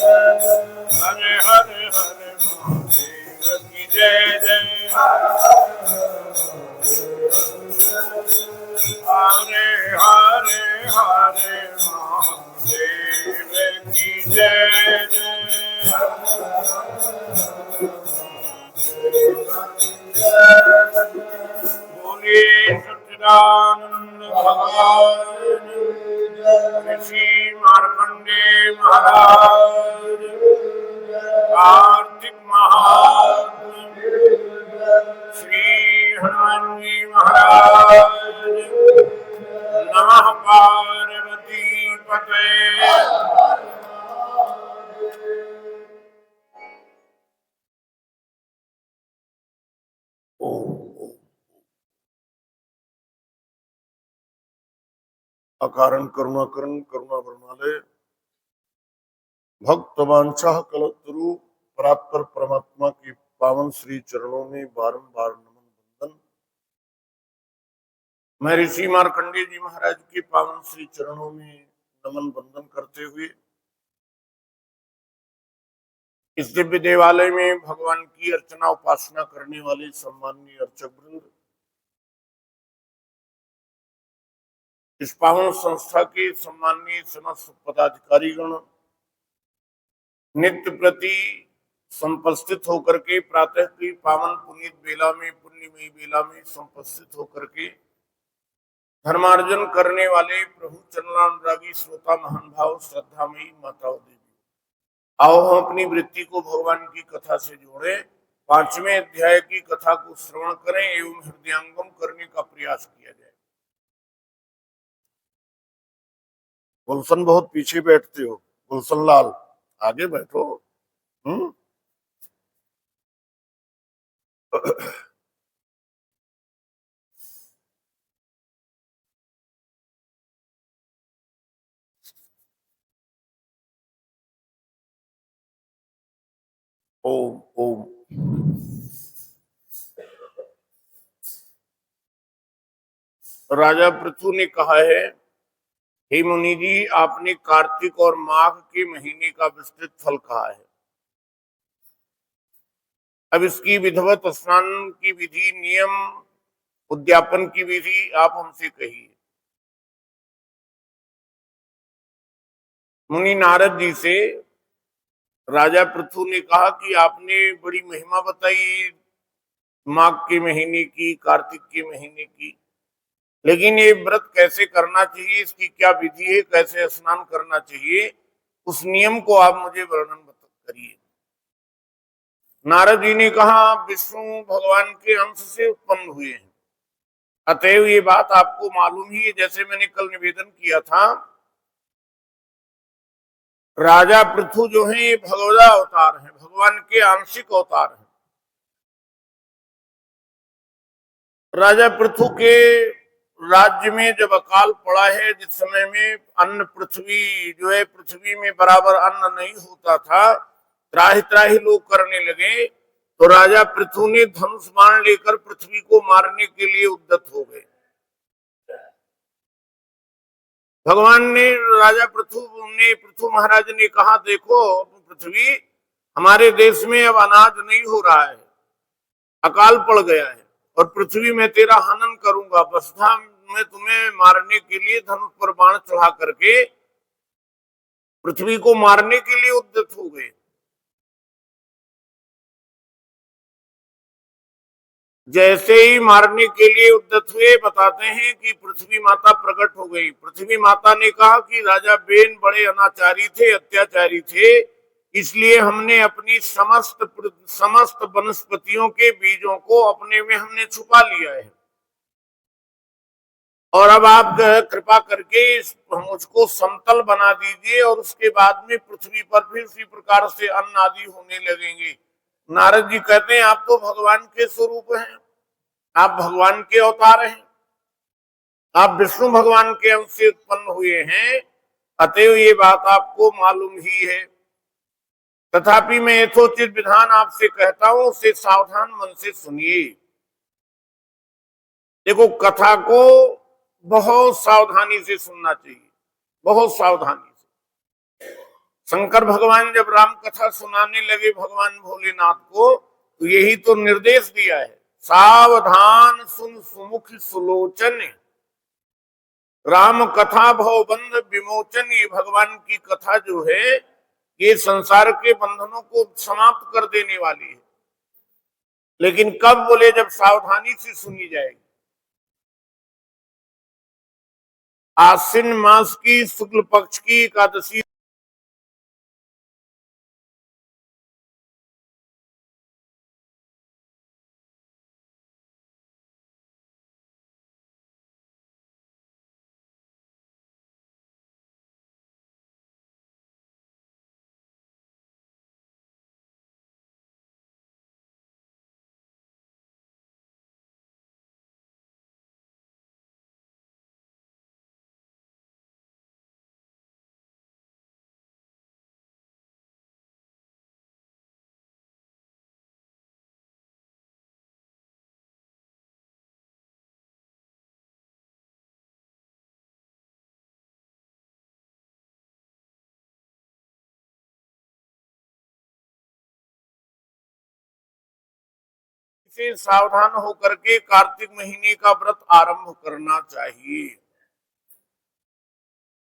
हरे हरे हरे महादेव की जय जय। हरे हरे हरे महादेव की जय जय। बोलिए सच्चिदानंद भगवान ऋषि मार्कंडेय महाराज, कार्तिक महात्मा श्री हनुमान जी महाराज, नमः पार्वती पते। अकारण करुणाकरण करुणा वर्णालय भक्त वांछा कलतरु परात्पर परमात्मा की पावन श्री चरणों में बारंबार नमन वंदन। मैं ऋषि मार्कंडेय जी महाराज के पावन श्री चरणों में नमन वंदन करते हुए इस दिव्य देवालय में भगवान की अर्चना उपासना करने वाले सम्माननीय अर्चक वृंद, इस पावन संस्था के सम्माननीय समस्त पदाधिकारीगण, नित्य प्रति संपस्थित होकर के प्रातः की पावन पुनीत बेला में पुण्यमयी बेला में संपस्थित होकर के धर्मार्जन करने वाले प्रभु चरणानुरागी श्रोता महान भाव श्रद्धामयी माताओं देवी, आओ हम अपनी वृत्ति को भगवान की कथा से जोड़े, 5वें अध्याय की कथा को श्रवण करें एवं हृदयंगम करने का प्रयास किया जाए। गुलशन बहुत पीछे बैठते हो, गुलशन लाल आगे बैठो। ओम ओम। राजा पृथु ने कहा है, हे मुनि जी, आपने कार्तिक और माघ के महीने का विस्तृत फल कहा है। अब इसकी विधिवत स्नान की विधि, नियम, उद्यापन की विधि आप हमसे कहिए। मुनि नारद जी से राजा पृथु ने कहा कि आपने बड़ी महिमा बताई माघ के महीने की, कार्तिक के महीने की, लेकिन ये व्रत कैसे करना चाहिए, इसकी क्या विधि है, कैसे स्नान करना चाहिए, उस नियम को आप मुझे वर्णन करिए। नारद जी ने कहा, विष्णु भगवान के अंश से उत्पन्न हुए हैं, अतएव ये बात आपको मालूम ही है। जैसे मैंने कल निवेदन किया था, राजा पृथु जो है ये भगवदा अवतार है, भगवान के आंशिक अवतार है। राजा पृथु के राज्य में जब अकाल पड़ा है, जिस समय में अन्न पृथ्वी जो है, पृथ्वी में बराबर अन्न नहीं होता था, त्राहि त्राहि लोग करने लगे, तो राजा पृथु ने धनुष बाण लेकर पृथ्वी को मारने के लिए उद्यत हो गए। भगवान ने, राजा पृथु महाराज ने कहा, देखो पृथ्वी, हमारे देश में अब अनाज नहीं हो रहा है, अकाल पड़ गया है, और पृथ्वी में तेरा हनन करूंगा। बसधा में तुम्हें मारने के लिए धनुष पर बाण चढ़ा करके पृथ्वी को मारने के लिए उद्यत हो गए। जैसे ही मारने के लिए उद्यत हुए, बताते हैं कि पृथ्वी माता प्रकट हो गई। पृथ्वी माता ने कहा कि राजा बेन बड़े अनाचारी थे, अत्याचारी थे, इसलिए हमने अपनी समस्त वनस्पतियों के बीजों को अपने में हमने छुपा लिया है, और अब आप कृपा करके मुझको समतल बना दीजिए, और उसके बाद में पृथ्वी पर फिर उसी प्रकार से अन्न आदि होने लगेंगे। नारद जी कहते हैं, आप तो भगवान के स्वरूप हैं, आप भगवान के अवतार हैं, आप विष्णु भगवान के अंश से उत्पन्न हुए हैं, अतएव ये बात आपको मालूम ही है। तथापि मैं यथोचित विधान आपसे कहता हूं, उसे सावधान मन से सुनिए। देखो, कथा को बहुत सावधानी से सुनना चाहिए, बहुत सावधानी से। शंकर भगवान जब राम कथा सुनाने लगे भगवान भोलेनाथ को, तो यही तो निर्देश दिया है, सावधान सुन सुमुख सुलोचन, राम कथा भवबंध विमोचन। ये भगवान की कथा जो है, ये संसार के बंधनों को समाप्त कर देने वाली है। लेकिन कब बोले, जब सावधानी से सुनी जाएगी। आश्विन मास की शुक्ल पक्ष की एकादशी से सावधान होकर के कार्तिक महीने का व्रत आरंभ करना चाहिए।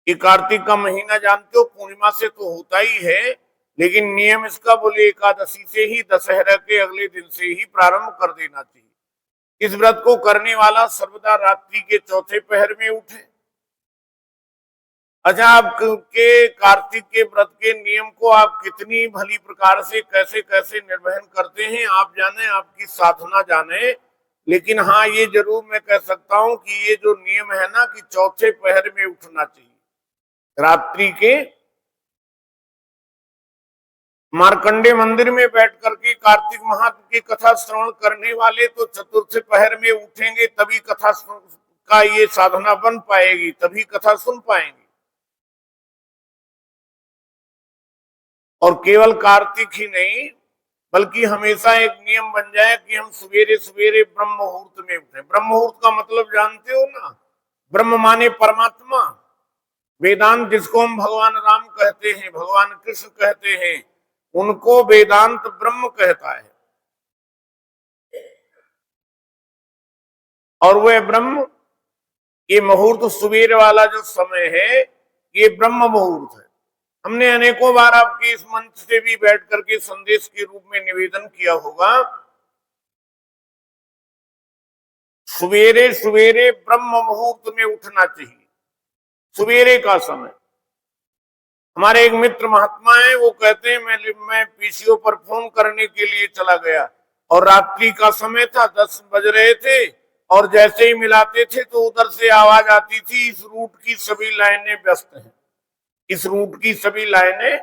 ये कार्तिक का महीना जानते हो, पूर्णिमा से तो होता ही है, लेकिन नियम इसका बोले एकादशी से ही, दशहरा के अगले दिन से ही प्रारंभ कर देना चाहिए। इस व्रत को करने वाला सर्वदा रात्रि के चौथे पहर में उठे। अच्छा, आपके कार्तिक के व्रत के नियम को आप कितनी भली प्रकार से कैसे कैसे निर्वहन करते हैं आप जाने, आपकी साधना जाने। लेकिन हाँ, ये जरूर मैं कह सकता हूं कि ये जो नियम है ना, कि चौथे पहर में उठना चाहिए रात्रि के। मार्कंडे मंदिर में बैठ करके कार्तिक महात्म की कथा श्रवण करने वाले तो चतुर्थ पहर में उठेंगे, तभी कथा का ये साधना बन पाएगी, तभी कथा सुन पाएंगे। और केवल कार्तिक ही नहीं, बल्कि हमेशा एक नियम बन जाए कि हम सवेरे सवेरे ब्रह्म मुहूर्त में उठे। ब्रह्म मुहूर्त का मतलब जानते हो ना, ब्रह्म माने परमात्मा। वेदांत जिसको हम भगवान राम कहते हैं, भगवान कृष्ण कहते हैं, उनको वेदांत ब्रह्म कहता है। और वह ब्रह्म, ये मुहूर्त सवेरे वाला जो समय है, ये ब्रह्म मुहूर्त है। हमने अनेकों बार आपके इस मंच से भी बैठ करके संदेश के रूप में निवेदन किया होगा, सवेरे सवेरे ब्रह्म मुहूर्त में उठना चाहिए, सवेरे का समय। हमारे एक मित्र महात्मा है, वो कहते हैं मैं पीसीओ पर फोन करने के लिए चला गया और रात्रि का समय था, 10 बज रहे थे, और जैसे ही मिलाते थे तो उधर से आवाज आती थी, इस रूट की सभी लाइनें व्यस्त हैं, इस रूट की सभी लाइनें।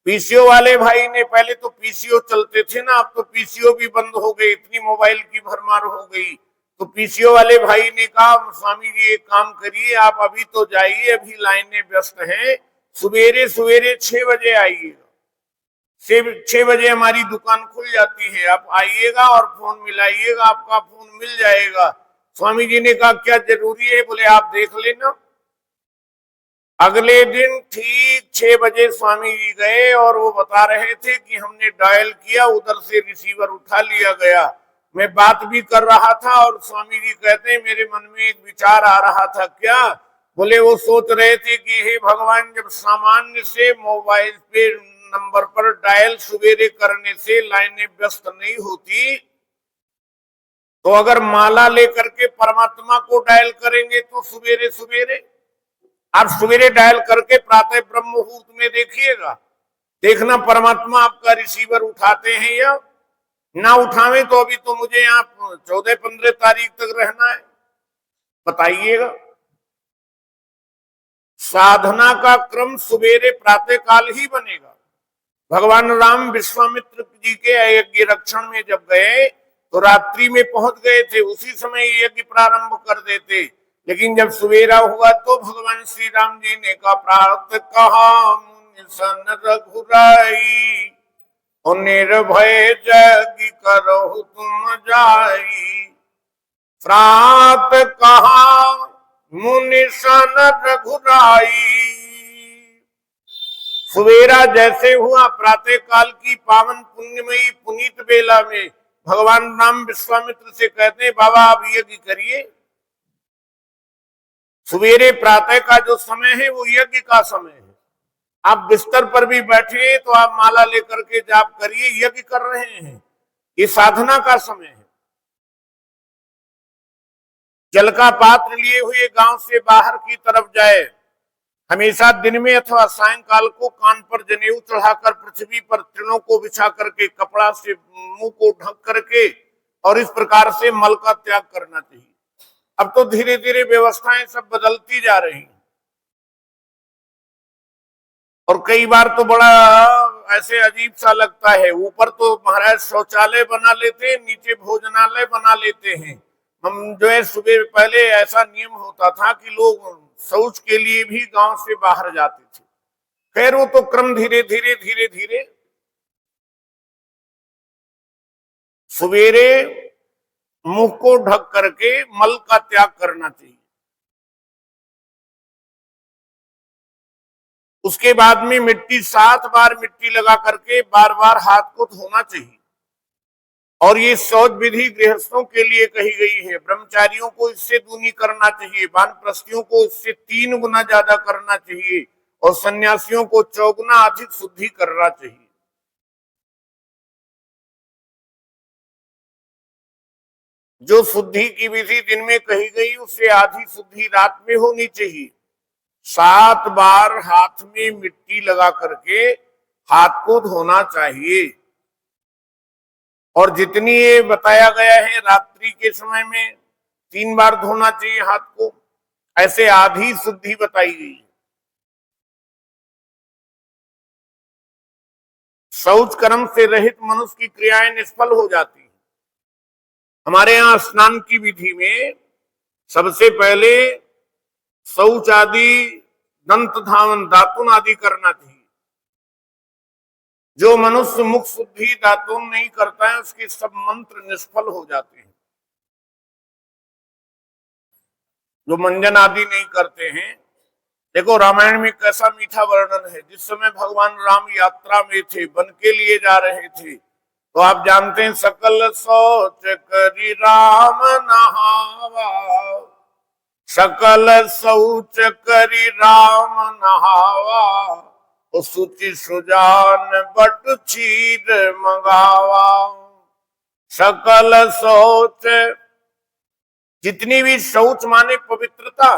पीसीओ वाले भाई ने, पहले तो पीसीओ चलते थे ना, अब तो पीसीओ भी बंद हो गए, इतनी मोबाइल की भरमार हो गई। तो पीसीओ वाले भाई ने कहा, स्वामी जी एक काम करिए, आप अभी तो जाइए, अभी लाइनें व्यस्त हैं, सवेरे सवेरे 6 बजे आइएगा, 6 बजे हमारी दुकान खुल जाती है, आप आइएगा और फोन मिलाइएगा, आपका फोन मिल जाएगा। स्वामी जी ने कहा क्या जरूरी है? बोले आप देख लेना। अगले दिन ठीक 6 बजे स्वामी जी गए और वो बता रहे थे कि हमने डायल किया, उधर से रिसीवर उठा लिया गया। मैं बात भी कर रहा था और स्वामी जी कहते हैं मेरे मन में एक विचार आ रहा था। क्या? बोले वो सोच रहे थे कि हे भगवान, जब सामान्य से मोबाइल पे नंबर पर डायल सवेरे करने से लाइनें व्यस्त नहीं होती, तो अगर माला लेकर के परमात्मा को डायल करेंगे तो सवेरे सवेरे, आप सवेरे डायल करके प्रातः ब्रह्म मुहूर्त में देखिएगा, देखना परमात्मा आपका रिसीवर उठाते हैं या ना उठावे। तो अभी तो मुझे यहाँ 14-15 तारीख तक रहना है, बताइएगा। साधना का क्रम सवेरे प्रातः काल ही बनेगा। भगवान राम विश्वामित्र जी के यज्ञ रक्षण में जब गए तो रात्रि में पहुंच गए थे, उसी समय यज्ञ प्रारंभ कर देते। लेकिन जब सवेरा हुआ तो भगवान श्री राम जी ने कहा, प्रातः कहा मुनि सन रघुराई, और निर्भय जग करो तुम जाई। प्रातः कहा मुनि सन रघुराई, सुवेरा जैसे हुआ प्रातः काल की पावन पुण्यमयी पुनीत बेला में भगवान राम विश्वामित्र से कहते हैं बाबा आप यज्ञ करिए। सवेरे प्रातः का जो समय है वो यज्ञ का समय है। आप बिस्तर पर भी बैठे तो आप माला लेकर के जाप करिए, यज्ञ कर रहे हैं, ये साधना का समय है। जल का पात्र लिए हुए गांव से बाहर की तरफ जाए, हमेशा दिन में अथवा सायंकाल को कान पर जनेऊ चढ़ाकर पृथ्वी पर तृणों को बिछा करके कपड़ा से मुंह को ढक करके और इस प्रकार से मल का त्याग करना चाहिए। अब तो धीरे धीरे व्यवस्थाएं सब बदलती जा रही हैं और कई बार तो बड़ा ऐसे अजीब सा लगता है, ऊपर तो महाराज शौचालय बना लेते हैं, नीचे भोजनालय बना लेते हैं। हम जो है सुबह पहले ऐसा नियम होता था कि लोग शौच के लिए भी गांव से बाहर जाते थे। खैर वो तो क्रम धीरे धीरे धीरे धीरे सवेरे मुंह को ढक करके मल का त्याग करना चाहिए। उसके बाद में मिट्टी 7 बार मिट्टी लगा करके बार बार हाथ को धोना चाहिए। और ये शौच विधि गृहस्थों के लिए कही गई है, ब्रह्मचारियों को इससे दूनी करना चाहिए, वानप्रस्थियों को इससे 3 गुना ज्यादा करना चाहिए और सन्यासियों को 4 गुना अधिक शुद्धि करना चाहिए। जो शुद्धि की विधि दिन में कही गई उससे आधी शुद्धि रात में होनी चाहिए। 7 बार हाथ में मिट्टी लगा करके हाथ को धोना चाहिए और जितनी ये बताया गया है रात्रि के समय में 3 बार धोना चाहिए हाथ को, ऐसे आधी शुद्धि बताई गई है। शौच कर्म से रहित मनुष्य की क्रियाएं निष्फल हो जाती हैं। हमारे यहाँ स्नान की विधि में सबसे पहले शौच आदि, दंत धावन, दातुन आदि करना चाहिए। जो मनुष्य मुख शुद्धि दातुन नहीं करता है उसके सब मंत्र निष्फल हो जाते हैं। जो मंजन आदि नहीं करते हैं, देखो रामायण में कैसा मीठा वर्णन है। जिस समय भगवान राम यात्रा में थे, वन के लिए जा रहे थे, तो आप जानते हैं सकल शौच करी राम नहावा, सकल शौच करी राम नहावा, सुचि सुजान बट चीर मंगावा। सकल शौच, जितनी भी शौच माने पवित्रता,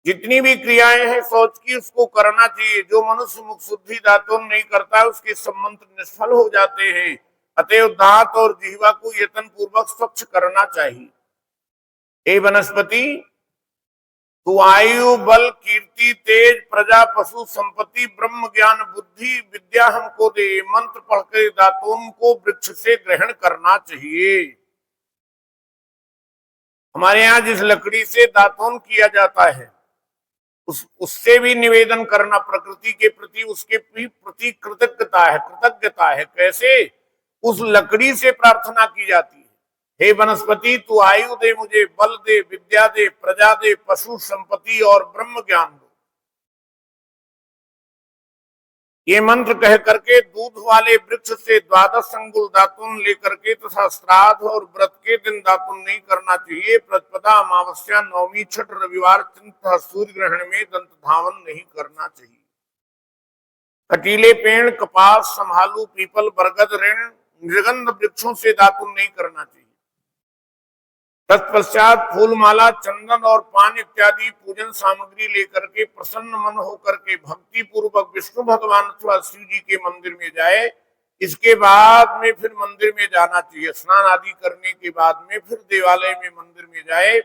जितनी भी क्रियाएं हैं शौच की उसको करना चाहिए। जो मनुष्य मुख शुद्धि दातुन नहीं करता है उसके सब मंत्र निष्फल हो जाते हैं। अतएव दांत और जिह्वा को यत्न पूर्वक स्वच्छ करना चाहिए। हे वनस्पति, तू आयु बल कीर्ति तेज प्रजा पशु संपत्ति ब्रह्म ज्ञान बुद्धि विद्या हमको दे। मंत्र पढ़कर दातुन को वृक्ष से ग्रहण करना चाहिए। हमारे यहाँ जिस लकड़ी से दातुन किया जाता है उससे भी निवेदन करना, प्रकृति के प्रति उसके प्रति कृतज्ञता है। कैसे? उस लकड़ी से प्रार्थना की जाती है, हे वनस्पति तू आयु दे, मुझे बल दे, विद्या दे, प्रजा दे, पशु संपत्ति और ब्रह्म ज्ञान दो। ये मंत्र कह करके दूध वाले वृक्ष से 12 अंगुल दातुन लेकर के तथा श्राद्ध और व्रत के दिन दातुन नहीं करना चाहिए। प्रतिपदा, अमावस्या, नवमी, छठ, रविवार, तथा सूर्य ग्रहण में दंत धावन नहीं करना चाहिए। कटीले पेड़, कपास, संभालू, पीपल, बरगद, ऋण, निर्गंध वृक्षों से दातुन नहीं करना चाहिए। तत्पश्चात फूलमाला, चंदन और पान इत्यादि पूजन सामग्री लेकर के प्रसन्न मन होकर के भक्ति पूर्वक विष्णु भगवान अथवा शिव जी के मंदिर में जाए। इसके बाद में फिर मंदिर में जाना चाहिए। स्नान आदि करने के बाद में फिर देवालय में मंदिर में जाए,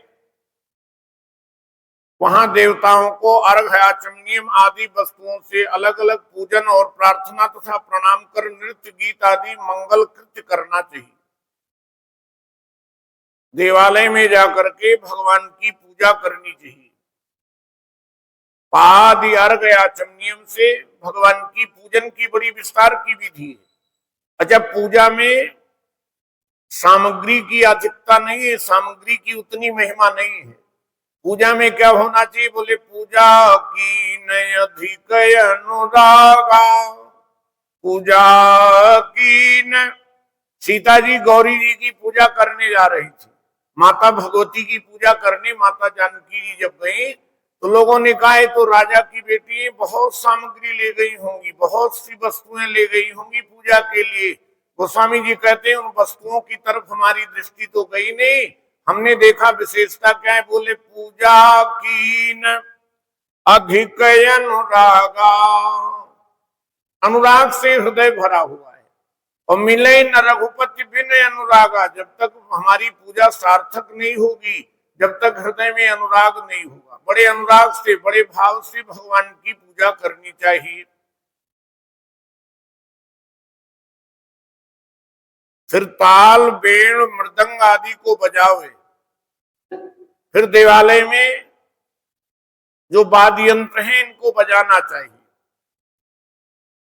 वहां देवताओं को अर्घ आचमनीयम आदि वस्तुओं से अलग अलग पूजन और प्रार्थना तथा प्रणाम कर नृत्य गीत आदि मंगल कृत्य करना चाहिए। देवालय में जाकर के भगवान की पूजा करनी चाहिए। पादि अर्घ आचमनीयम से भगवान की पूजन की बड़ी विस्तार की विधि है। अच्छा, पूजा में सामग्री की अधिकता नहीं है, सामग्री की उतनी महिमा नहीं है। पूजा में क्या होना चाहिए? बोले पूजा की न अधिक अनुरागा, पूजा की न। सीता जी गौरी जी की पूजा करने जा रही थी, माता भगवती की पूजा करने माता जानकी जी जब गई तो लोगों ने कहा है तो राजा की बेटी बहुत सामग्री ले गई होंगी, बहुत सी वस्तुएं ले गई होंगी पूजा के लिए। गोस्वामी जी कहते हैं उन वस्तुओं की तरफ हमारी दृष्टि तो गई नहीं, हमने देखा विशेषता क्या है? बोले पूजा कीन अधिक अनुरागा, अनुराग से हृदय भरा हुआ है। और मिले न रघुपति बिन अनुरागा, जब तक हमारी पूजा सार्थक नहीं होगी, जब तक हृदय में अनुराग नहीं होगा। बड़े अनुराग से, बड़े भाव से भगवान की पूजा करनी चाहिए। फिर ताल बेण मृदंग आदि को बजावे। फिर देवालय में जो वाद्य यंत्र हैं इनको बजाना चाहिए,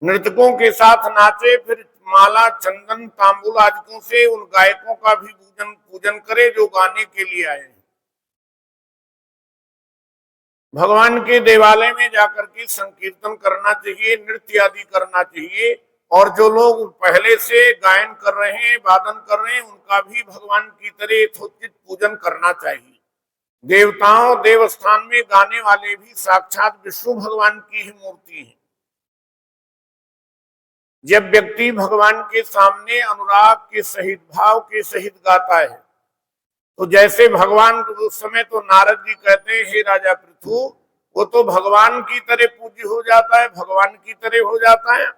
नृतकों के साथ नाचे। फिर माला चंदन तांबुल आदिकों से उन गायकों का भी पूजन करे जो गाने के लिए आए हैं। भगवान के देवालय में जाकर के संकीर्तन करना चाहिए, नृत्य आदि करना चाहिए। और जो लोग पहले से गायन कर रहे हैं, वादन कर रहे हैं, उनका भी भगवान की तरह यथोचित पूजन करना चाहिए। देवताओं देवस्थान में गाने वाले भी साक्षात विष्णु भगवान की ही मूर्ति है। जब व्यक्ति भगवान के सामने अनुराग के सहित, भाव के सहित गाता है, तो जैसे भगवान उस समय तो नारद जी कहते हैं हे राजा पृथु, वो तो भगवान की तरह पूज्य हो जाता है, भगवान की तरह हो जाता है।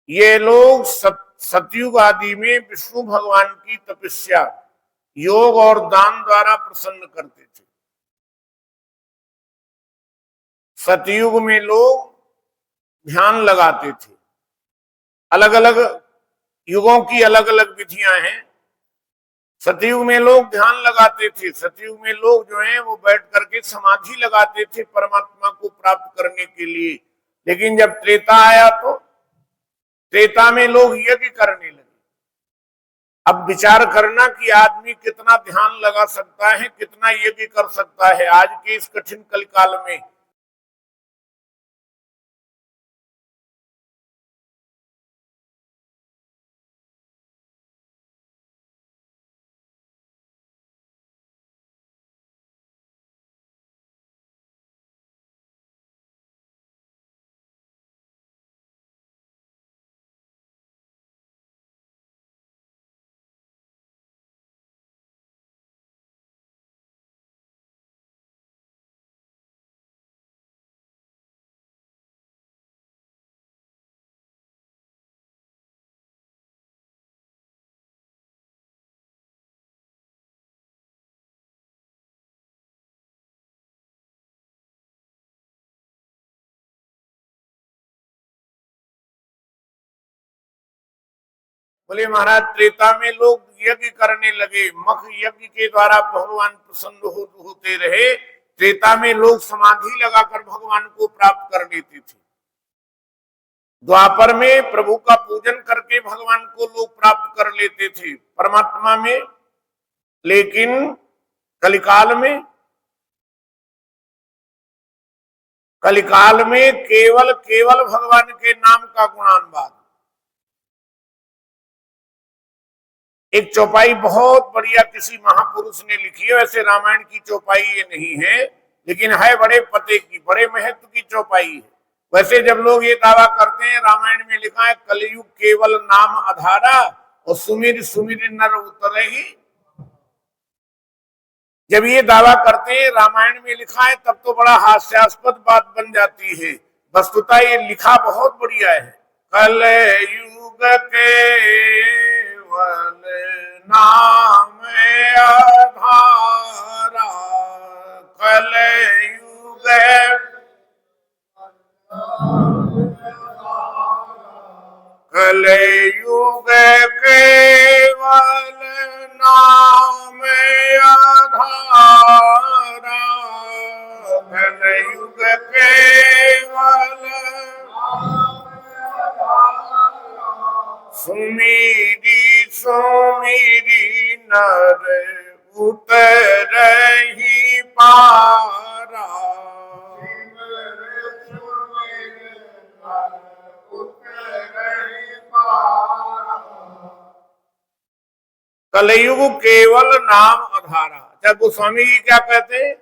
ये लोग सतयुग आदि में विष्णु भगवान की तपस्या, योग और दान द्वारा प्रसन्न करते थे। सतयुग में लोग ध्यान लगाते थे। अलग अलग युगों की अलग अलग विधियां हैं। सतयुग में लोग ध्यान लगाते थे, सतयुग में लोग जो हैं वो बैठ करके समाधि लगाते थे परमात्मा को प्राप्त करने के लिए। लेकिन जब त्रेता आया तो त्रेता में लोग यज्ञ करने लगे। अब विचार करना कि आदमी कितना ध्यान लगा सकता है, कितना यज्ञ कर सकता है आज के इस कठिन कलिकाल में। बोले महाराज त्रेता में लोग यज्ञ करने लगे, मख यज्ञ के द्वारा भगवान प्रसन्न होते रहे। त्रेता में लोग समाधि लगाकर भगवान को प्राप्त कर लेते थे। द्वापर में प्रभु का पूजन करके भगवान को लोग प्राप्त कर लेते थे परमात्मा में। लेकिन कलिकाल में केवल केवल भगवान के नाम का गुणानुवाद। एक चौपाई बहुत बढ़िया किसी महापुरुष ने लिखी है, वैसे रामायण की चौपाई ये नहीं है, लेकिन है बड़े पते की, बड़े महत्व की चौपाई है। वैसे जब लोग ये दावा करते हैं, रामायण में लिखा है कलयुग केवल नाम आधारा और सुमिर सुमिर नर उतरे ही। जब ये दावा करते हैं रामायण में लिखा है, तब तो बड़ा हास्यास्पद बात बन जाती है। वस्तुतः ये लिखा बहुत बढ़िया है। कलयुग केवल नाम आधारा, कलयुग कलयुग केवल नाम आधारा, कलयुग केवल सुमिरी सुमिरी नर उतरे नहीं पारा। कलयुग केवल नाम आधारा। जब गोस्वामी जी क्या कहते हैं,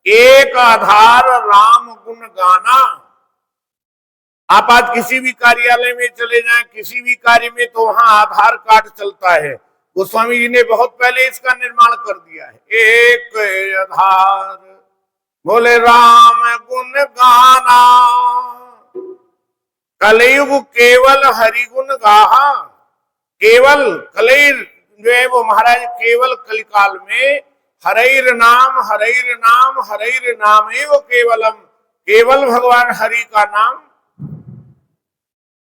एक आधार राम गुण गाना। आप आज किसी भी कार्यालय में चले जाएं, किसी भी कार्य में, तो वहां आधार कार्ड चलता है। गोस्वामी जी ने बहुत पहले इसका निर्माण कर दिया है। एक आधार बोले राम गुण गाना, कलयुग केवल हरि गुण गाहा। केवल कलयुग जो है वो महाराज केवल कलिकाल में हरैर नाम हरैर नाम हरैर नाम एव केवलम, केवल भगवान हरि का नाम।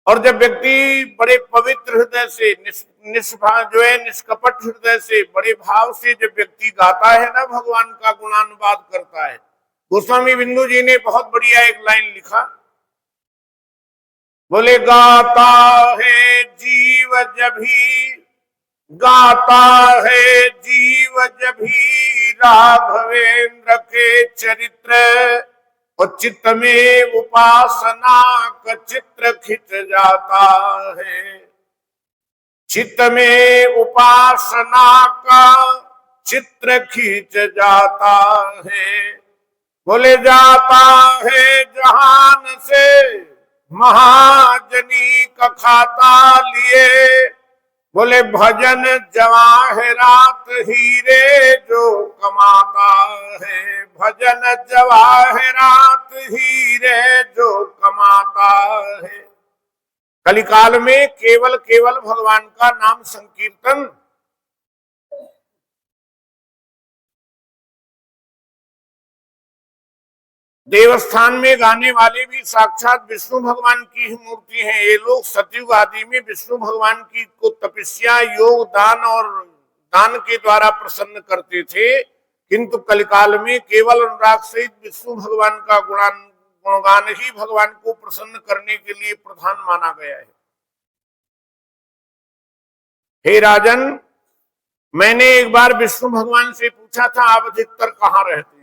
और जब व्यक्ति बड़े पवित्र हृदय से जो है निष्कपट हृदय से बड़े भाव से जब व्यक्ति गाता है ना, भगवान का गुणानुवाद करता है। गोस्वामी बिंदु जी ने बहुत बढ़िया एक लाइन लिखा, बोले गाता है जीव जभी, गाता है जीव जभी राघवेंद्र के चरित्र, और चित्त में उपासना का चित्र खिंच जाता है। चित्त में उपासना का चित्र खींच जाता है। बोले जाता है जहान से महाजनी का खाता लिए, बोले भजन जवाहरात हीरे जो कमाता है, भजन जवाहरात हीरे जो कमाता है। कलिकाल में केवल केवल भगवान का नाम संकीर्तन। देवस्थान में गाने वाले भी साक्षात विष्णु भगवान की ही मूर्ति हैं। ये लोग सतयुग आदि में विष्णु भगवान की को तपस्या, योग, दान और दान के द्वारा प्रसन्न करते थे, किंतु कलिकाल में केवल अनुराग सहित विष्णु भगवान का गुणगान ही भगवान को प्रसन्न करने के लिए प्रधान माना गया है। हे राजन, मैंने एक बार विष्णु भगवान से पूछा था, आप अधिकतर कहाँ रहते हैं?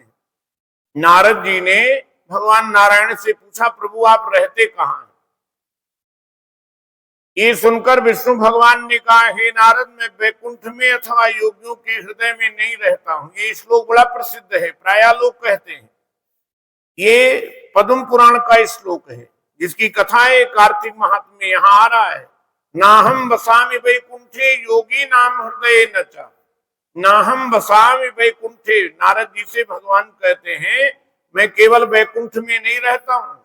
नारद जी ने भगवान नारायण से पूछा, प्रभु आप रहते कहाँ हैं? ये सुनकर विष्णु भगवान ने कहा, हे नारद, मैं वैकुंठ में अथवा योगियों के हृदय में नहीं रहता हूं। ये श्लोक बड़ा प्रसिद्ध है, प्रायः लोग कहते हैं। ये पद्म पुराण का श्लोक है, जिसकी कथाएं कार्तिक महात्म्य में यहां आ रहा है। नाहम बसामि वैकुंठे योगी नाम हृदय नचा, नाहम बसामि वैकुंठे। नारद जी से भगवान कहते हैं, मैं केवल वैकुंठ में नहीं रहता हूं,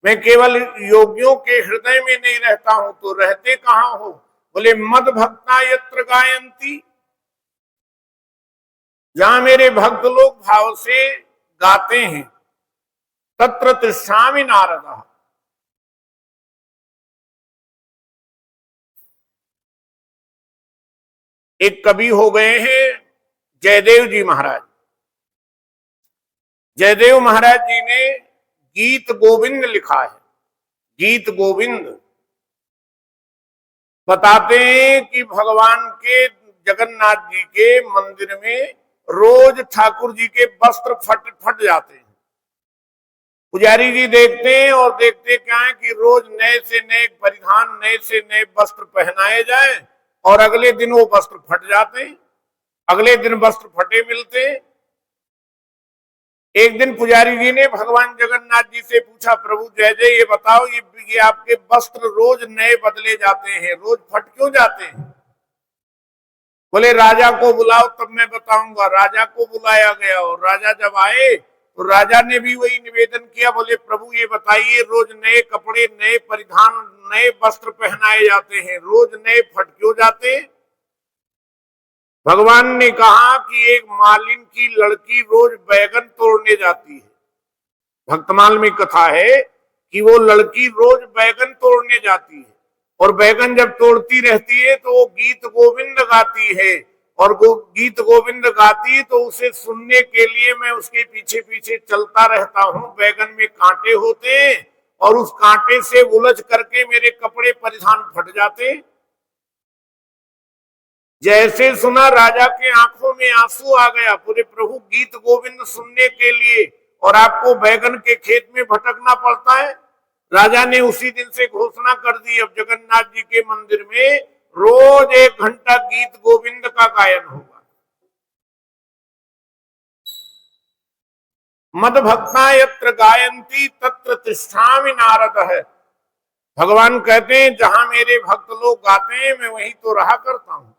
मैं केवल योगियों के हृदय में नहीं रहता हूं, तो रहते कहां हो? बोले मद भक्ता यत्र गायंती, जहां मेरे भक्त लोग भाव से गाते हैं, तत्र तिष्ठामि नारद। एक कवि हो गए हैं जयदेव जी महाराज। जयदेव महाराज जी ने गीत गोविंद लिखा है। गीत गोविंद बताते हैं कि भगवान के जगन्नाथ जी के मंदिर में रोज ठाकुर जी के वस्त्र फट जाते हैं। पुजारी जी देखते हैं और देखते क्या है कि रोज नए से नए परिधान, नए से नए वस्त्र पहनाए जाए, और अगले दिन वो वस्त्र फट जाते हैं, अगले दिन वस्त्र फटे मिलते हैं। एक दिन पुजारी जी ने भगवान जगन्नाथ जी से पूछा, प्रभु जय जय, ये बताओ, ये आपके वस्त्र रोज नए बदले जाते हैं, रोज फट क्यों जाते हैं? बोले राजा को बुलाओ तब मैं बताऊंगा। राजा को बुलाया गया, और राजा जब आए तो राजा ने भी वही निवेदन किया। बोले प्रभु ये बताइए, रोज नए कपड़े, नए परिधान, नए वस्त्र पहनाए जाते हैं, रोज नए फट क्यों जाते हैं? भगवान ने कहा कि एक मालिन की लड़की रोज बैगन तोड़ने जाती है। भक्तमाल में कथा है कि वो लड़की रोज बैगन तोड़ने जाती है, और बैगन जब तोड़ती रहती है तो वो गीत गोविंद गाती है, और गीत गोविंद गाती है तो उसे सुनने के लिए मैं उसके पीछे पीछे चलता रहता हूँ। बैगन में कांटे होते हैं, और उस कांटे से उलझ करके मेरे कपड़े परिधान फट जाते हैं। जैसे सुना राजा के आंखों में आंसू आ गया, पूरे प्रभु गीत गोविंद सुनने के लिए और आपको बैगन के खेत में भटकना पड़ता है। राजा ने उसी दिन से घोषणा कर दी, अब जगन्नाथ जी के मंदिर में रोज 1 घंटा गीत गोविंद का गायन होगा। मद भक्ता यत्र गायंती तत्र तिष्ठामि नारद है। भगवान कहते हैं जहां मेरे भक्त लोग गाते हैं मैं वहीं तो रहा करता हूं।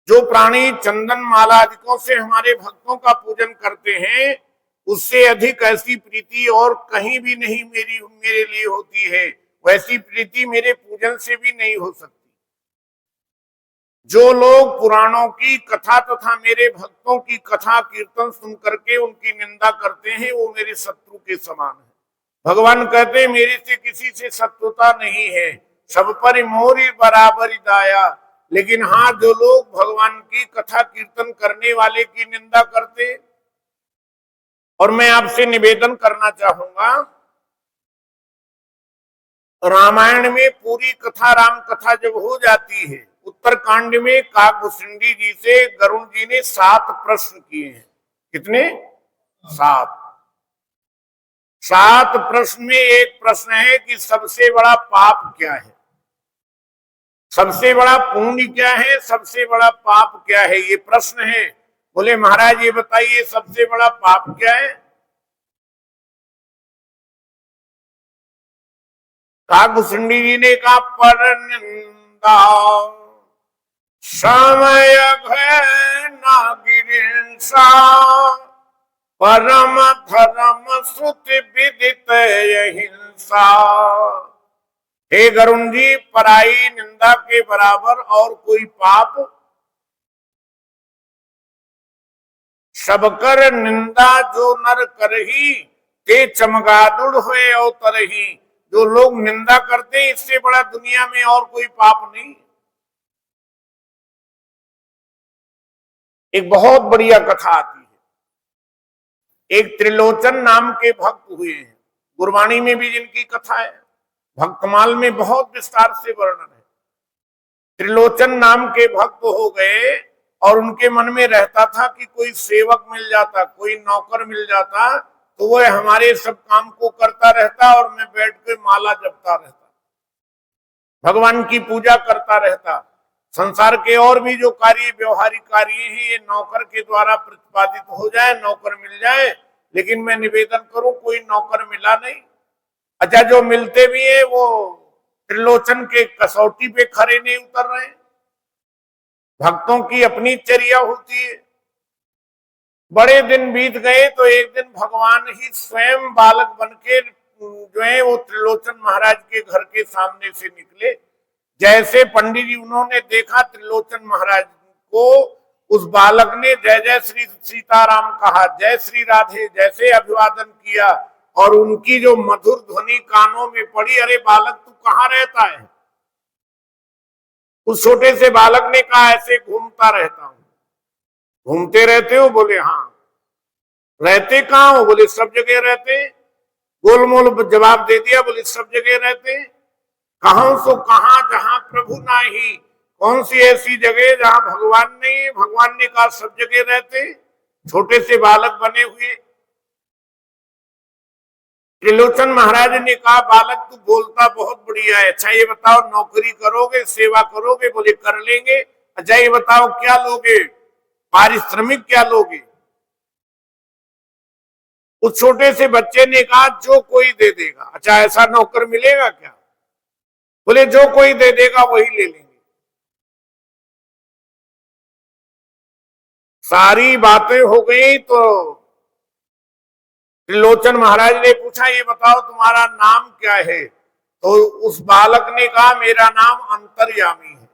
जो प्राणी चंदन माला आदिकों से हमारे भक्तों का पूजन करते हैं, उससे अधिक ऐसी प्रीति और कहीं भी नहीं मेरे लिए होती है। वैसी प्रीति मेरे पूजन से भी नहीं हो सकती। जो लोग पुराणों की कथा तथा मेरे भक्तों की कथा कीर्तन सुन करके उनकी निंदा करते हैं, वो मेरे शत्रु के समान है। भगवान कहते हैं मेरे से किसी से शत्रुता नहीं है, सब पर मोरी बराबर दाया। लेकिन हाँ, जो लोग भगवान की कथा कीर्तन करने वाले की निंदा करते, और मैं आपसे निवेदन करना चाहूंगा, रामायण में पूरी कथा राम कथा जब हो जाती है, उत्तरकांड में काकभूषुंडी जी से गरुड़ जी ने 7 प्रश्न किए हैं। कितने? 7। 7 प्रश्न में एक प्रश्न है कि सबसे बड़ा पाप क्या है, सबसे बड़ा पुण्य क्या है, सबसे बड़ा पाप क्या है, ये प्रश्न है। बोले महाराज ये बताइए सबसे बड़ा पाप क्या है? काकभूषुंडी जी ने कहा पर निंदा समय नागिरिंसा परम धर्म श्रुति विदित हिंसा। हे गरुण जी, पराई निंदा के बराबर और कोई पाप? सबकर निंदा जो नर करही, ते चमगादुड़ हुए अवतरही। जो लोग निंदा करते हैं, इससे बड़ा दुनिया में और कोई पाप नहीं। एक बहुत बढ़िया कथा आती है। एक त्रिलोचन नाम के भक्त हुए हैं, गुरबाणी में भी जिनकी कथा है, भक्तमाल में बहुत विस्तार से वर्णन है। त्रिलोचन नाम के भक्त हो गए और उनके मन में रहता था कि कोई सेवक मिल जाता, कोई नौकर मिल जाता, तो वह हमारे सब काम को करता रहता और मैं बैठ के माला जपता रहता, भगवान की पूजा करता रहता। संसार के और भी जो कार्य व्यवहारिक कार्य हैं, ये नौकर के द्वारा प्रतिपादित हो जाए, नौकर मिल जाए। लेकिन मैं निवेदन करूं, कोई नौकर मिला नहीं। अच्छा, जो मिलते भी है वो त्रिलोचन के कसौटी पे खरे नहीं उतर रहे। भक्तों की अपनी चर्या होती है। बड़े दिन बीत गए तो एक दिन भगवान ही स्वयं बालक बनके जो है वो त्रिलोचन महाराज के घर के सामने से निकले। जैसे पंडित जी उन्होंने देखा त्रिलोचन महाराज को, उस बालक ने जय जय श्री सीताराम कहा, जय श्री राधे जैसे अभिवादन किया, और उनकी जो मधुर ध्वनि कानों में पड़ी, अरे बालक तू कहाँ रहता है? उस छोटे से बालक ने कहा ऐसे घूमता रहता हूं। घूमते रहते हो? बोले हाँ। रहते कहाँ हो? बोले सब जगह रहते। गोलमोल जवाब दे दिया, बोले सब जगह रहते। कहां सो कहां जहां प्रभु नाही, कौन सी ऐसी जगह जहां भगवान नहीं? भगवान ने कहा सब जगह रहते। छोटे से बालक बने हुए त्रिलोचन महाराज ने कहा बालक तू बोलता बहुत बढ़िया है, अच्छा ये बताओ नौकरी करोगे, सेवा करोगे? बोले कर लेंगे। अच्छा ये बताओ क्या लोगे, पारिश्रमिक क्या लोगे? उस छोटे से बच्चे ने कहा जो कोई दे देगा। अच्छा ऐसा नौकर मिलेगा क्या? बोले जो कोई दे देगा वही ले लेंगे। सारी बातें हो गई तो त्रिलोचन महाराज ने पूछा ये बताओ तुम्हारा नाम क्या है? तो उस बालक ने कहा मेरा नाम अंतर्यामी है।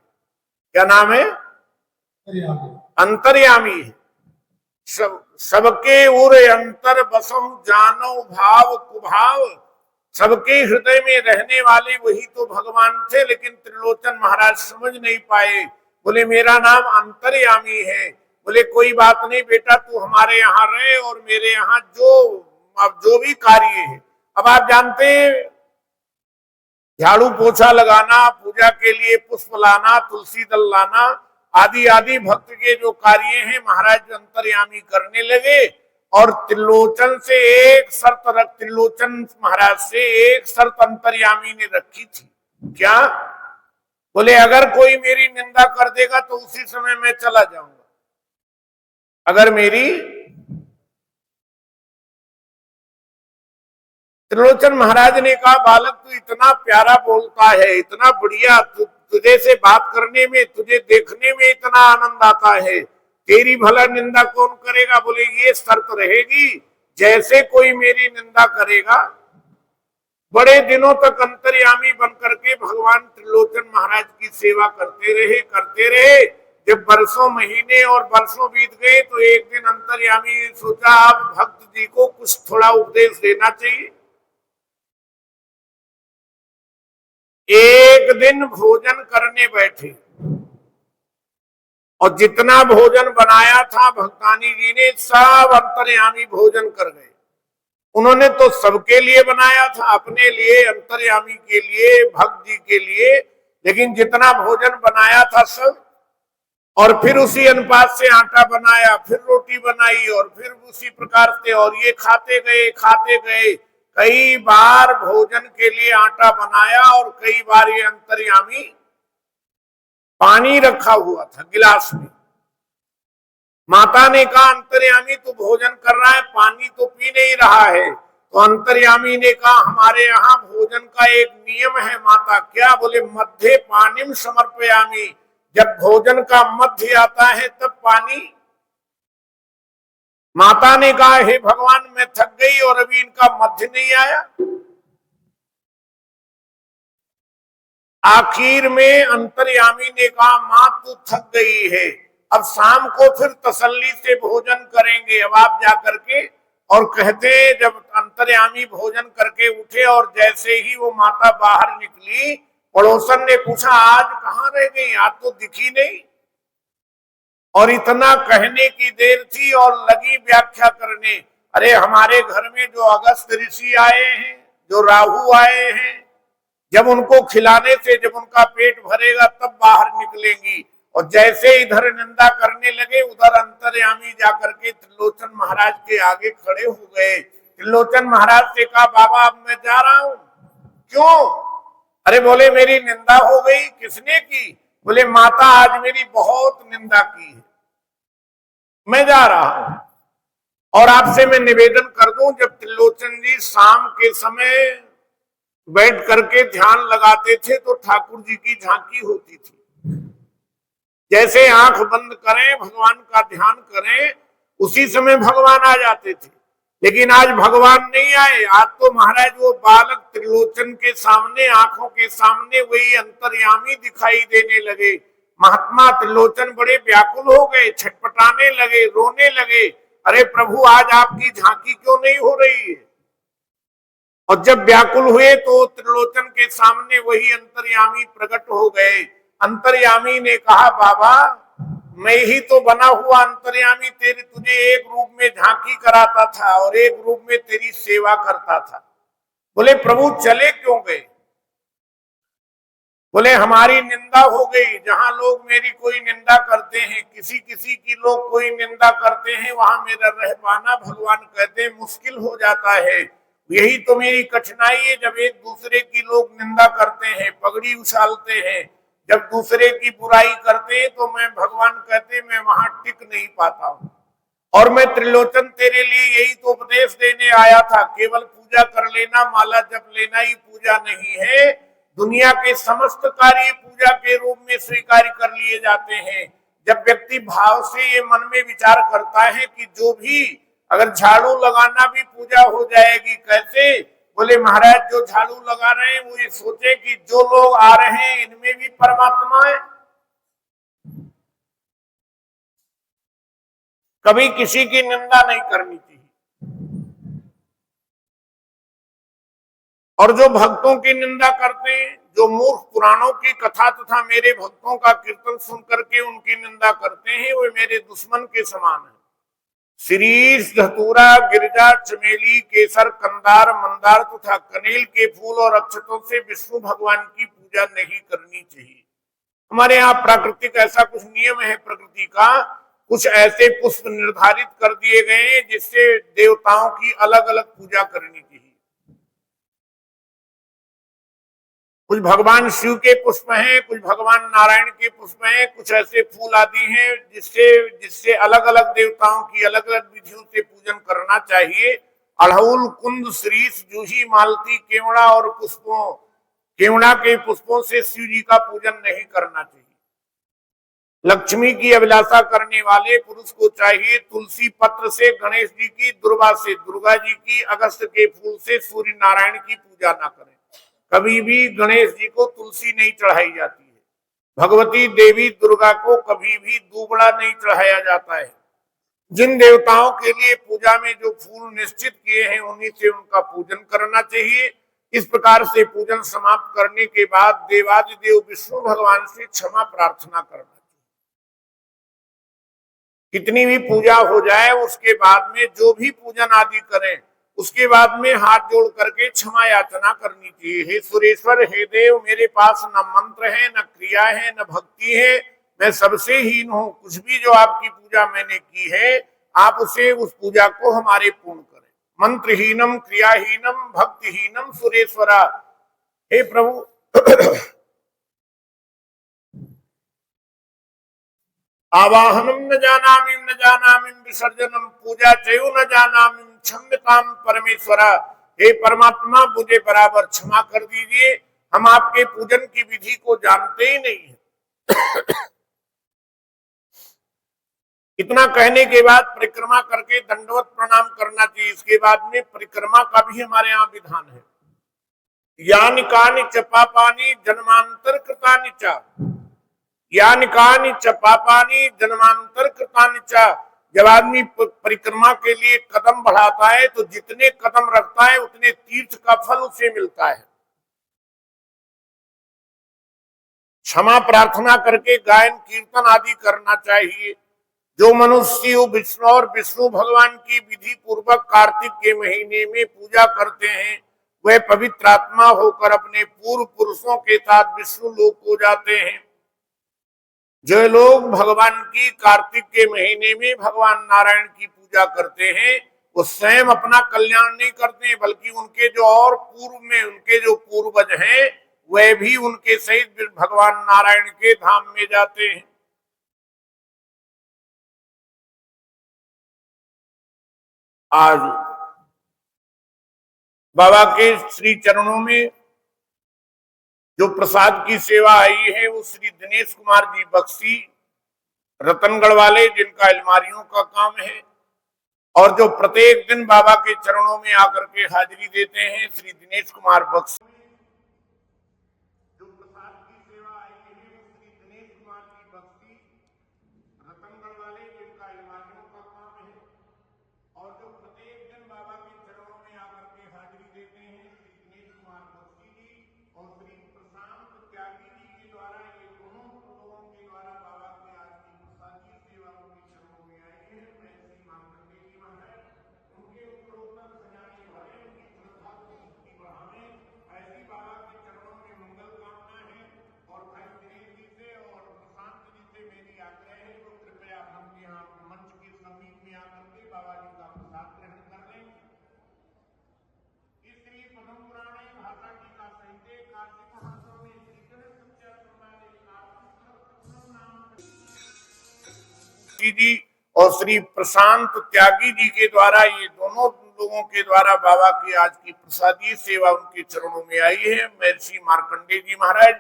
क्या नाम है? अंतर्यामी है। सबके उर अंतर बसहु जानो भाव कुभाव। सबके हृदय में रहने वाले वही तो भगवान थे, लेकिन त्रिलोचन महाराज समझ नहीं पाए। बोले मेरा नाम अंतर्यामी है। बोले कोई बात नहीं बेटा, तू हमारे यहाँ रहे और मेरे यहाँ जो भी कार्य है। अब आप जानते हैं झाड़ू पोछा लगाना, पूजा के लिए पुष्प लाना, तुलसी दल लाना आदि आदि भक्त के जो कार्य हैं महाराज अंतर्यामी करने लगे। और त्रिलोचन से एक शर्त त्रिलोचन महाराज से एक शर्त अंतर्यामी ने रखी थी। क्या? बोले अगर कोई मेरी निंदा कर देगा तो उसी समय मैं चला जाऊंगा। अगर मेरी त्रिलोचन महाराज ने कहा बालक तू इतना प्यारा बोलता है, इतना बढ़िया, तुझे से बात करने में, तुझे देखने में इतना आनंद आता है, तेरी भला निंदा कौन करेगा? बोले ये शर्त रहेगी, जैसे कोई मेरी निंदा करेगा। बड़े दिनों तक अंतर्यामी बनकर के भगवान त्रिलोचन महाराज की सेवा करते रहे, करते रहे। जब वर्षों महीने और वर्षों बीत गए तो एक दिन अंतर्यामी ने सोचा अब भक्त जी को कुछ थोड़ा उपदेश देना चाहिए। एक दिन भोजन करने बैठे और जितना भोजन बनाया था भक्तानी जी ने सब अंतर्यामी भोजन कर गए। उन्होंने तो सबके लिए बनाया था, अपने लिए, अंतर्यामी के लिए, भक्त जी के लिए, लेकिन जितना भोजन बनाया था सब, और फिर उसी अनुपात से आटा बनाया, फिर रोटी बनाई और फिर उसी प्रकार से, और ये खाते गए खाते गए। कई बार भोजन के लिए आटा बनाया और कई बार ये अंतर्यामी पानी रखा हुआ था गिलास में। माता ने कहा अंतर्यामी तो भोजन कर रहा है, पानी तो पी नहीं रहा है। तो अंतर्यामी ने कहा हमारे यहाँ भोजन का एक नियम है माता। क्या? बोले मध्य पानीम समर्पयामी, जब भोजन का मध्य आता है तब पानी। माता ने कहा हे भगवान मैं थक गई और अभी इनका मध्य नहीं आया। आखिर में अंतर्यामी ने कहा मां तू थक गई है, अब शाम को फिर तसल्ली से भोजन करेंगे। अब आप जाकर के, और कहते जब अंतर्यामी भोजन करके उठे और जैसे ही वो माता बाहर निकली, पड़ोसन ने पूछा आज कहाँ रह गई, आज तो दिखी नहीं। और इतना कहने की देर थी और लगी व्याख्या करने, अरे हमारे घर में जो अगस्त ऋषि आए हैं, जो राहु आए हैं, जब उनको खिलाने से जब उनका पेट भरेगा तब बाहर निकलेंगी। और जैसे इधर निंदा करने लगे उधर अंतर्यामी जाकर के त्रिलोचन महाराज के आगे खड़े हो गए। त्रिलोचन महाराज से कहा बाबा अब मैं जा रहा हूं। क्यों? अरे बोले मेरी निंदा हो गई। किसने की? बोले माता आज मेरी बहुत निंदा की है, मैं जा रहा हूं। और आपसे मैं निवेदन कर दूं, जब त्रिलोचन जी शाम के समय बैठ करके ध्यान लगाते थे तो ठाकुर जी की झांकी होती थी। जैसे आंख बंद करें भगवान का ध्यान करें, उसी समय भगवान आ जाते थे। लेकिन आज भगवान नहीं आए। आज तो महाराज वो बालक त्रिलोचन के सामने, आंखों के सामने वही अंतर्यामी दिखाई देने लगे। महात्मा त्रिलोचन बड़े व्याकुल हो गए, छटपटाने लगे, रोने लगे, अरे प्रभु आज आपकी झांकी क्यों नहीं हो रही है? और जब व्याकुल हुए तो त्रिलोचन के सामने वही अंतर्यामी प्रकट हो गए। अंतर्यामी ने कहा बाबा मैं ही तो बना हुआ अंतर्यामी तुझे एक रूप में झांकी कराता था और एक रूप में तेरी सेवा करता था। बोले प्रभु चले क्यों गए? बोले हमारी निंदा हो गई। जहां लोग मेरी कोई निंदा करते हैं, किसी किसी की लोग कोई निंदा करते हैं, वहां मेरा रह पाना भगवान कहते हैं मुश्किल हो जाता है। यही तो मेरी कठिनाई है, जब एक दूसरे की लोग निंदा करते हैं, पगड़ी उछालते हैं, जब दूसरे की बुराई करते हैं तो मैं भगवान कहते मैं वहां टिक नहीं पाता हूं। और मैं त्रिलोचन तेरे लिए यही तो उपदेश देने आया था, केवल पूजा कर लेना, माला जप लेना ही पूजा नहीं है। दुनिया के समस्त कार्य पूजा के रूप में स्वीकार कर लिए जाते हैं। जब व्यक्ति भाव से ये मन में विचार करता है कि जो भी, अगर झाड़ू लगाना भी पूजा हो जाएगी। कैसे? बोले महाराज जो झाड़ू लगा रहे हैं वो ये सोचे कि जो लोग आ रहे हैं इनमें भी परमात्मा है। कभी किसी की निंदा नहीं करनी चाहिए। और जो भक्तों की निंदा करते हैं, जो मूर्ख पुराणों की कथा तथा मेरे भक्तों का कीर्तन सुन करके उनकी निंदा करते हैं, वे मेरे दुश्मन के समान है। शिरीष, धतूरा, गिरजा, चमेली, केसर, कंदार, मंदार तथा कनेल के फूल और अक्षतों से विष्णु भगवान की पूजा नहीं करनी चाहिए। हमारे यहाँ प्राकृतिक ऐसा कुछ नियम है, प्रकृति का कुछ ऐसे पुष्प निर्धारित कर दिए गए हैं जिससे देवताओं की अलग अलग पूजा करनी चाहिए। कुछ भगवान शिव के पुष्प हैं, कुछ भगवान नारायण के पुष्प हैं, कुछ ऐसे फूल आदि हैं जिससे जिससे अलग अलग देवताओं की अलग अलग विधियों से पूजन करना चाहिए। अड़हुल, कुंद, शीरीष, जूही, मालती, केवड़ा और केवड़ा के पुष्पों से शिव जी का पूजन नहीं करना चाहिए। लक्ष्मी की अभिलाषा करने वाले पुरुष को चाहिए तुलसी पत्र से गणेश जी की, दुर्वा से दुर्गा जी की, अगस्त के फूल से सूर्य नारायण की पूजा ना करें। कभी भी गणेश जी को तुलसी नहीं चढ़ाई जाती है। भगवती देवी दुर्गा को कभी भी दूबड़ा नहीं चढ़ाया जाता है। जिन देवताओं के लिए पूजा में जो फूल निश्चित किए हैं उन्हीं से उनका पूजन करना चाहिए। इस प्रकार से पूजन समाप्त करने के बाद देवादिदेव विष्णु भगवान से क्षमा प्रार्थना करना। कितनी भी पूजा हो जाए उसके बाद में जो भी पूजन आदि करें उसके बाद में हाथ जोड़ करके क्षमा याचना करनी चाहिए। हे सुरेश्वर, हे देव, मेरे पास न मंत्र है, न क्रिया है, न भक्ति है, मैं सबसे हीन हूँ। कुछ भी जो आपकी पूजा मैंने की है आप उसे उस पूजा को हमारे पूर्ण करें। मंत्रहीनम, क्रियाहीनम, भक्तिहीनम सुरेश्वरा। हे प्रभु, आवाहनम न जानामि विसर्जनम पूजा चयो न जानामि क्षम्यताम परमेश्वरा। हे परमात्मा, मुझे बराबर क्षमा कर दीजिए, हम आपके पूजन की विधि को जानते ही नहीं है। इतना कहने के बाद परिक्रमा करके दंडवत प्रणाम करना चाहिए। इसके बाद में परिक्रमा का भी हमारे यहाँ विधान है। यानि कानि च पापानि जन्मांतर कृतानि च, यानि कानि च पापानि जन्मांतर कृतानि च। जब आदमी परिक्रमा के लिए कदम बढ़ाता है तो जितने कदम रखता है उतने तीर्थ का फल उसे मिलता है। क्षमा प्रार्थना करके गायन कीर्तन आदि करना चाहिए। जो मनुष्य विष्णु और विष्णु भगवान की विधि पूर्वक कार्तिक के महीने में पूजा करते हैं वह पवित्र आत्मा होकर अपने पूर्व पुरुषों के साथ विष्णु लोक को जाते हैं। जो लोग भगवान की कार्तिक के महीने में भगवान नारायण की पूजा करते हैं वो स्वयं अपना कल्याण नहीं करते बल्कि उनके जो और पूर्व में उनके जो पूर्वज हैं वह भी उनके सहित भगवान नारायण के धाम में जाते हैं। आज बाबा के श्री चरणों में जो प्रसाद की सेवा आई है वो श्री दिनेश कुमार जी बख्शी, रतनगढ़ वाले, जिनका अलमारियों का काम है और जो प्रत्येक दिन बाबा के चरणों में आकर के हाजिरी देते हैं, श्री दिनेश कुमार बख्शी। जो प्रसाद की सेवा आई है वो श्री दिनेश कुमार जी बख्शी, रतनगढ़ वाले, जिनका अलमारियों का काम है और जो प्रत्येक दिन बाबा के चरणों में आकर के हाजिरी देते हैं, श्री दिनेश कुमार बख्शी जी और श्री प्रशांत त्यागी जी के द्वारा, ये दोनों लोगों के द्वारा बाबा के आज की प्रसादी सेवा उनके चरणों में आई है। मैं श्री मार्कंडेय जी महाराज उनके उत्तरोत्तर सजाने भरे, उनकी श्रद्धा को शक्ति बढ़ावे, ऐसी बाबा के चरणों में मंगल कामना है। और भाई दिनेश जी से और प्रशांत जी से मेरी आग्रह है वो कृपया हम यहाँ मंच के समीप में आकर के बाबा जी का प्रसाद ग्रहण कर लें। इस श्री पद्म पुराणे भाषा टीका संहिते कार्तिक मासों में श्री गणेश सत्या संवादे कार्तिक जी और श्री प्रशांत त्यागी जी के द्वारा, ये दोनों लोगों के द्वारा बाबा की आज की प्रसादी सेवा उनके चरणों में आई है। मैं श्री मार्कंडेय जी महाराज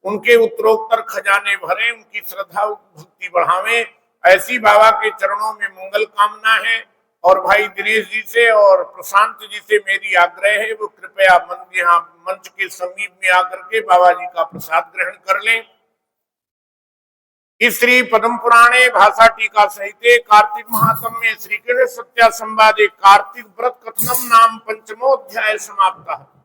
उनके उत्तरोत्तर खजाने भरे, उनकी श्रद्धा भक्ति बढ़ावे, ऐसी बाबा के चरणों में मंगल कामना है। और भाई दिनेश जी से और प्रशांत जी से मेरी आग्रह है वो कृपया यहाँ मंच के समीप में आकर के बाबा जी का प्रसाद ग्रहण कर लें। इस श्री पद्म पुराणे भाषा टीका सहिते कार्तिक महात्म में श्री गणेश सत्या संवादे कार्तिक व्रत कथनम नाम पंचमोध्याय समाप्त।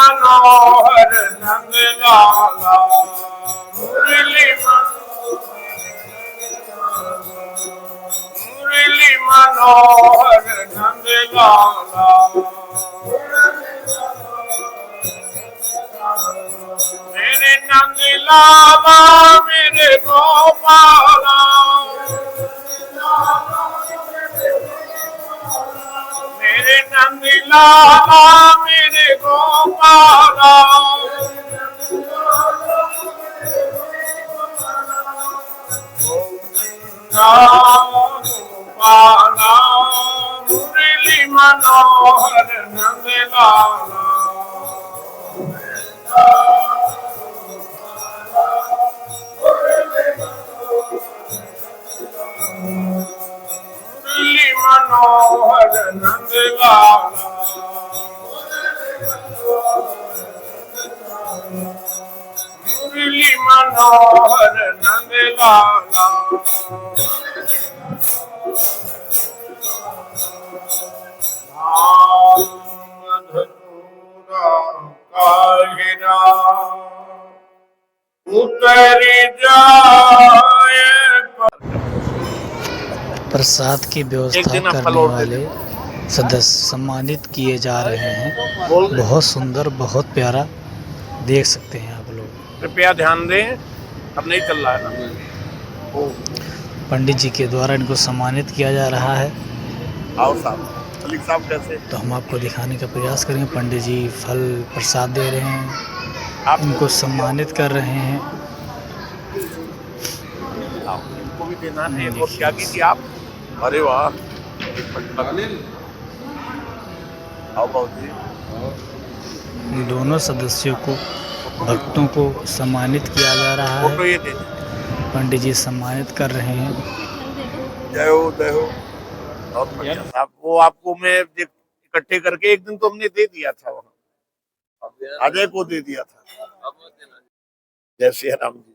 मनोहर नंद लाला, मुरली मनोहर नंद लाला, मेरे नंद लाला मेरे गोपाला, मेरे नंद लाला मेरे गोपाला, गोपाला मुरली मनोहर नंद लाला, मुरली मनोहर नंद लाला, मुरली मनोहर नंद लाला, काहिरा उतर जाए। प्रसाद की व्यवस्था करने वाले सदस्य सम्मानित किए जा रहे हैं। बहुत सुंदर, बहुत प्यारा, देख सकते हैं आप लोग। कृपया ध्यान दें, अब नहीं चल रहा है ना। पंडित जी के द्वारा इनको सम्मानित किया जा रहा है। आओ साहब, मलिक साहब कैसे? तो हम आपको दिखाने का प्रयास करेंगे। पंडित जी फल प्रसाद दे रहे हैं, इनको सम्मानित कर रहे हैं। इनको भी देना है। और क्या कीजिए आप? अरे वाह, आओ बाबूजी। दोनों सदस्यों को, भक्तों को सम्मानित किया जा रहा है। फोटो ये दे, पंडित जी सम्मानित कर रहे हैं। जय हो जय हो। और बढ़िया साहब, वो आपको मैं इकट्ठे करके एक दिन तो हमने दे दिया था, वहाँ अजय को दे दिया था। जय श्री राम जी।